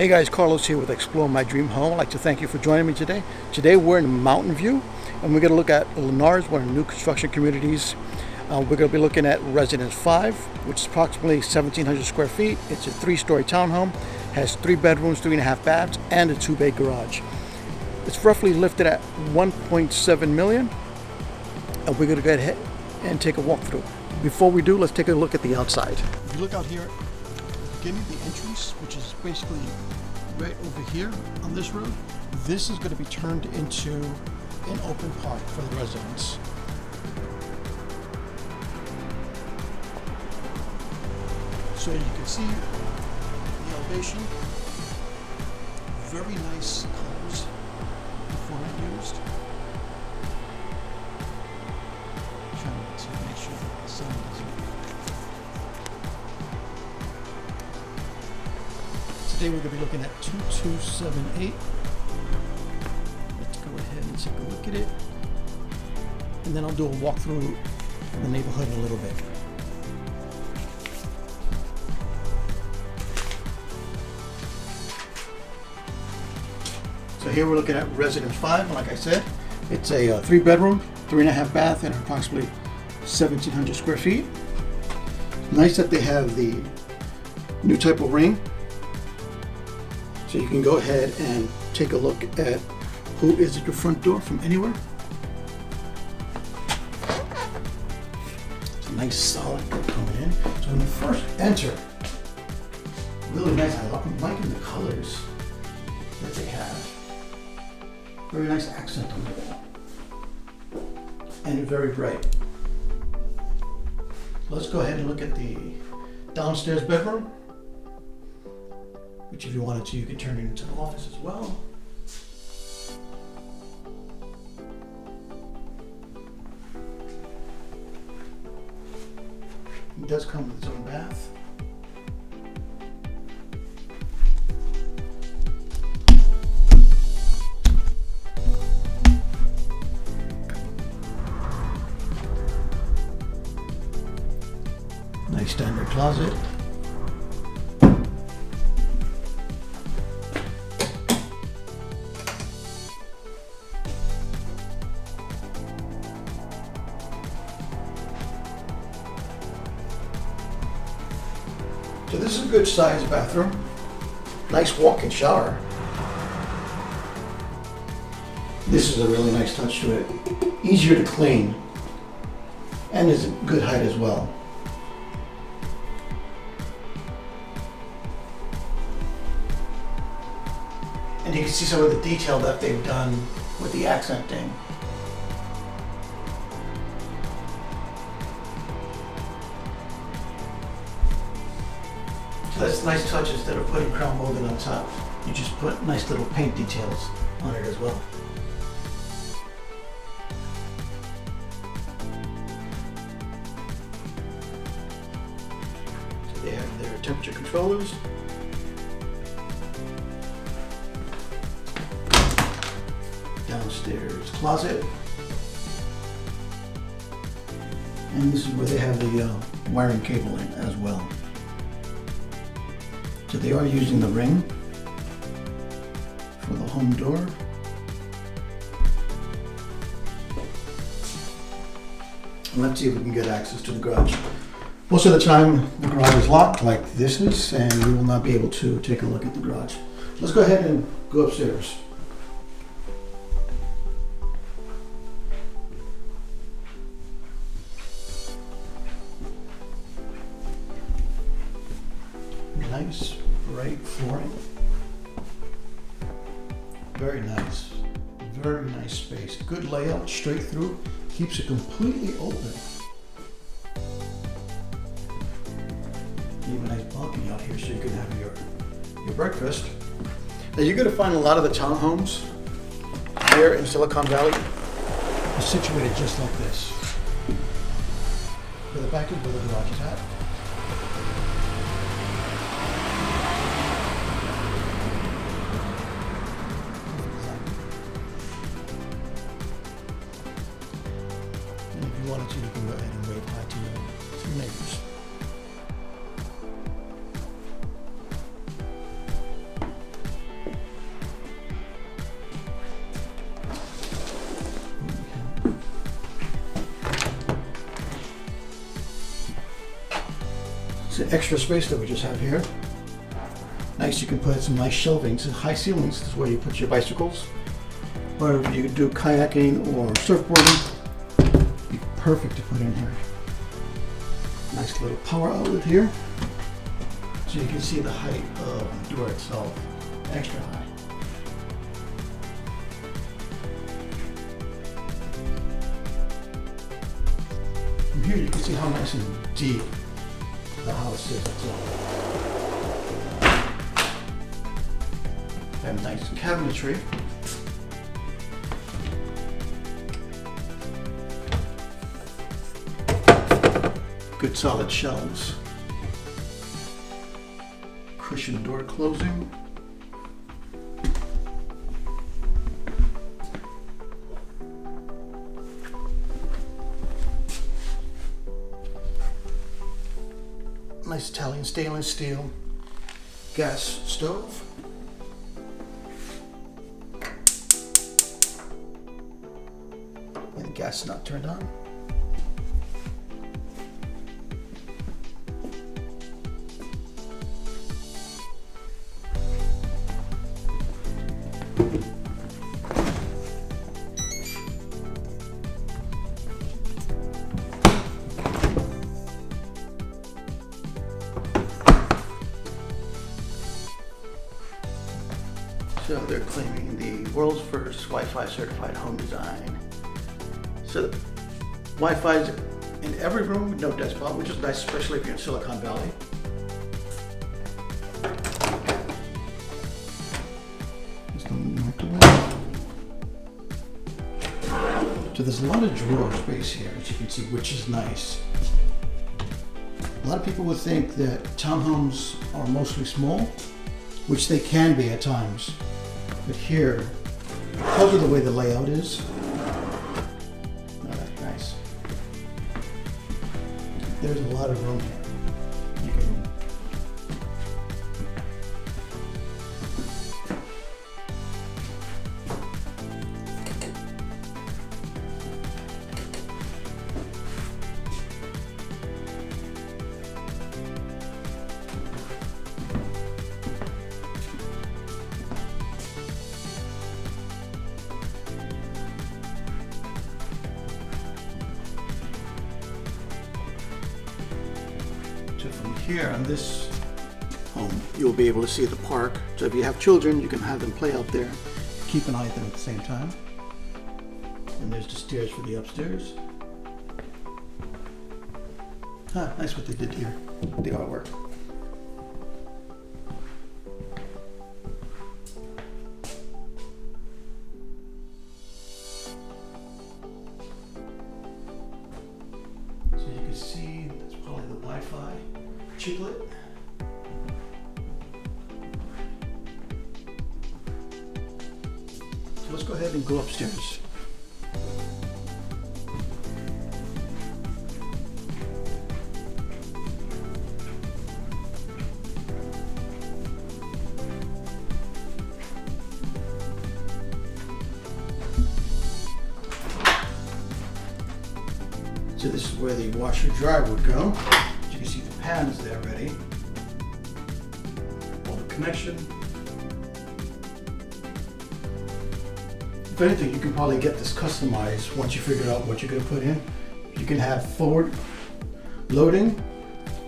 Hey guys, Carlos here with Explore My Dream Home. I'd like to thank you for joining me today. Today we're in Mountain View and we're going to look at Lennar, one of the new construction communities. We're going to be looking at Residence 5, which is approximately 1,700 square feet. It's a 3-story townhome, has 3 bedrooms, 3.5 baths, and a 2-bay garage. It's roughly listed at $1.7 million, and we're going to go ahead and take a walk through. Before we do, let's take a look at the outside. If you look out here, beginning the entrance, which is basically right over here on this road, this is going to be turned into an open park for the residents. So you can see the elevation, very nice colors before used. Trying to make sure that the sun doesn't. Today we're going to be looking at 2278. Let's go ahead and take a look at it. And then I'll do a walkthrough of the neighborhood in a little bit. So here we're looking at Residence 5, and like I said, it's a 3-bedroom, 3.5 bath, and approximately 1,700 square feet. Nice that they have the new type of ring. So you can go ahead and take a look at who is at your front door from anywhere. It's a nice solid door coming in. So when you first enter, really nice. I'm liking the colors that they have. Very nice accent on the wall. And very bright. Let's go ahead and look at the downstairs bedroom, which if you wanted to, you could turn it into an office as well. It does come with its own bath. Nice standard closet. So this is a good sized bathroom. Nice walk-in shower. This is a really nice touch to it. Easier to clean. And is a good height as well. And you can see some of the detail that they've done with the accenting. So that's a nice touch. Instead of putting crown molding on top, you just put nice little paint details on it as well. So they have their temperature controllers. Downstairs closet. And this is where they have the wiring cable in as well. So they are using the ring for the home door. And let's see if we can get access to the garage. Most of the time the garage is locked like this is, and we will not be able to take a look at the garage. Let's go ahead and go upstairs. Nice, bright flooring. Very nice. Very nice space. Good layout, straight through. Keeps it completely open. You have a nice balcony out here so you can have your breakfast. Now you're going to find a lot of the townhomes here in Silicon Valley are situated just like this. Where the back is where the garage is at. If you wanted to, you can go ahead and wave hi to your neighbors. It's an extra space that we just have here. Nice, you can put some nice shelving, some high ceilings. This is where you put your bicycles. Or if you do kayaking or surfboarding, it'd be perfect to put in here. Nice little power outlet here. So you can see the height of the door itself, extra high. From here you can see how nice and deep the house is itself. And nice cabinetry. Good solid shelves. Cushion door closing. Nice Italian stainless steel gas stove. And the gas is not turned on. So they're claiming the world's first Wi-Fi certified home design. So the Wi-Fi is in every room with no dead spot, which is nice, especially if you're in Silicon Valley. So there's a lot of drawer space here, as you can see, which is nice. A lot of people would think that townhomes are mostly small, which they can be at times. But here, because of the way the layout is, not that nice. There's a lot of room here. You can from here on this home, you'll be able to see the park. So if you have children, you can have them play out there. Keep an eye on them at the same time. And there's the stairs for the upstairs. Nice what they did here, the artwork. So you can see that's probably the Wi-Fi chiclet. So let's go ahead and go upstairs. So this is where the washer dryer would go. You can see the pans there ready. All the connection. If anything, you can probably get this customized once you figure out what you're going to put in. You can have forward loading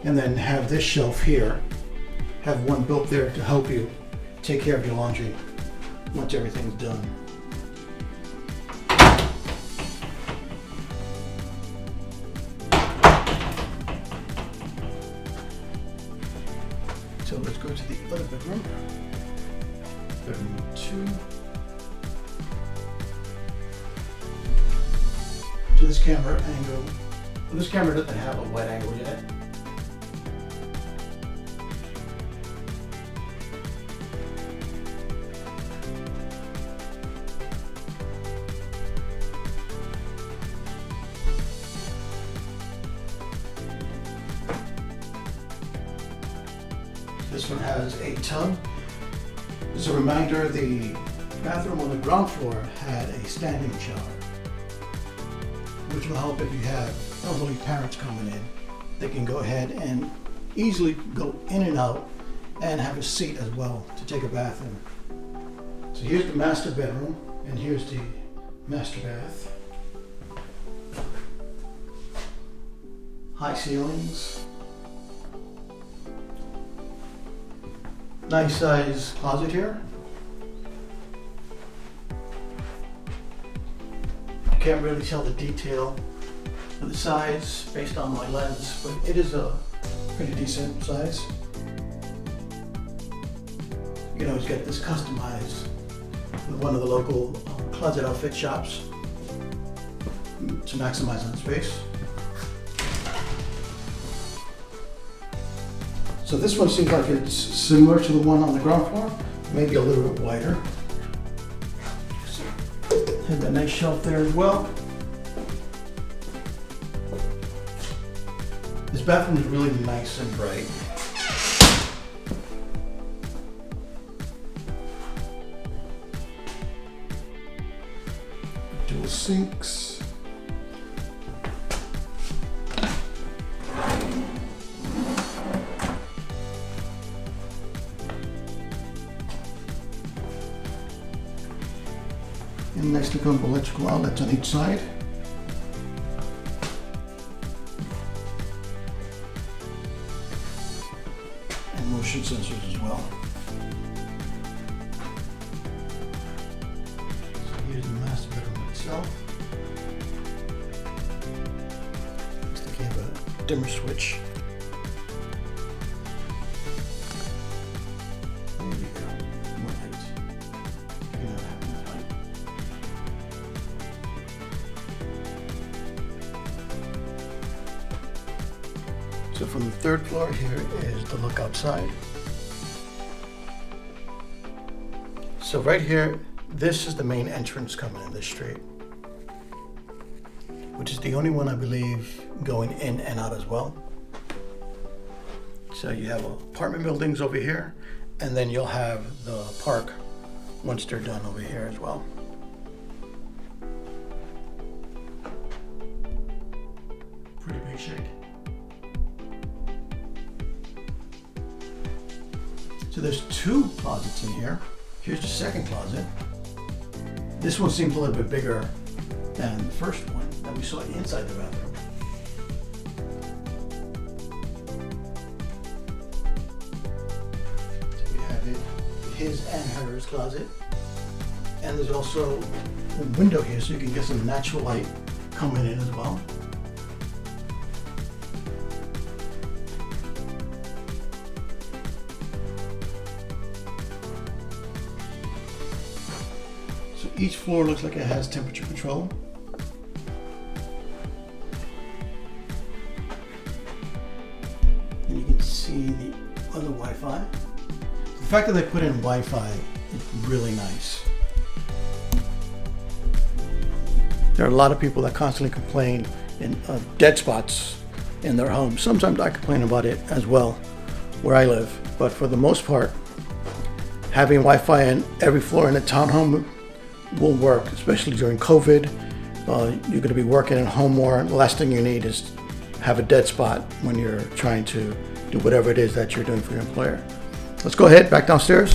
and then have this shelf here. Have one built there to help you take care of your laundry once everything's done. So let's go to the other bedroom. Bedroom 2. So this camera angle, well, this camera doesn't have a wide angle yet. This one has a tub. As a reminder, the bathroom on the ground floor had a standing shower, which will help if you have elderly parents coming in. They can go ahead and easily go in and out and have a seat as well to take a bath in. So here's the master bedroom, and here's the master bath. High ceilings. Nice size closet here. You can't really tell the detail of the size based on my lens, but it is a pretty decent size. You can always get this customized with one of the local closet outfit shops to maximize on space. So this one seems like it's similar to the one on the ground floor, maybe a little bit wider. Have a nice shelf there as well. This bathroom is really nice and bright. Dual sinks. And nice looking electrical outlets on each side. And motion sensors as well. So here's the master bedroom itself. Looks like you have a dimmer switch. There you go. More light. You know, having that light. So from the third floor, here is the look outside. So right here, this is the main entrance coming in this street, which is the only one I believe going in and out as well. So you have apartment buildings over here, and then you'll have the park once they're done over here as well. Pretty big shed. So there's two closets in here. Here's the second closet. This one seems a little bit bigger than the first one that we saw inside the bathroom. So we have his and hers closet. And there's also a window here so you can get some natural light coming in as well. So each floor looks like it has temperature control. And you can see the other Wi-Fi. The fact that they put in Wi-Fi is really nice. There are a lot of people that constantly complain of dead spots in their homes. Sometimes I complain about it as well where I live, but for the most part, having Wi-Fi in every floor in a townhome will work, especially during COVID. You're going to be working at home more, and the last thing you need is have a dead spot when you're trying to do whatever it is that you're doing for your employer. Let's go ahead, back downstairs.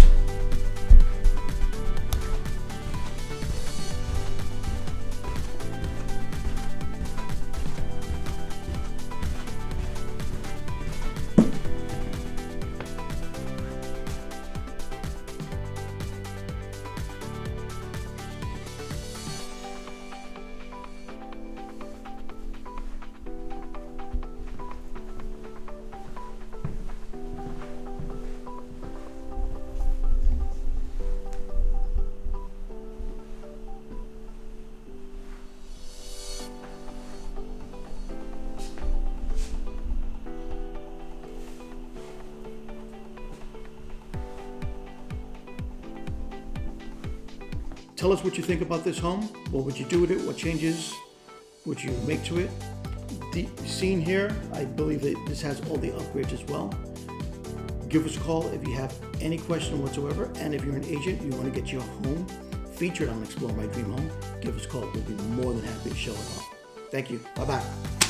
Tell us what you think about this home. What would you do with it? What changes would you make to it? The scene here, I believe that this has all the upgrades as well. Give us a call if you have any question whatsoever. And if you're an agent, you want to get your home featured on Explore My Dream Home, give us a call. We'll be more than happy to show it off. Thank you. Bye-bye.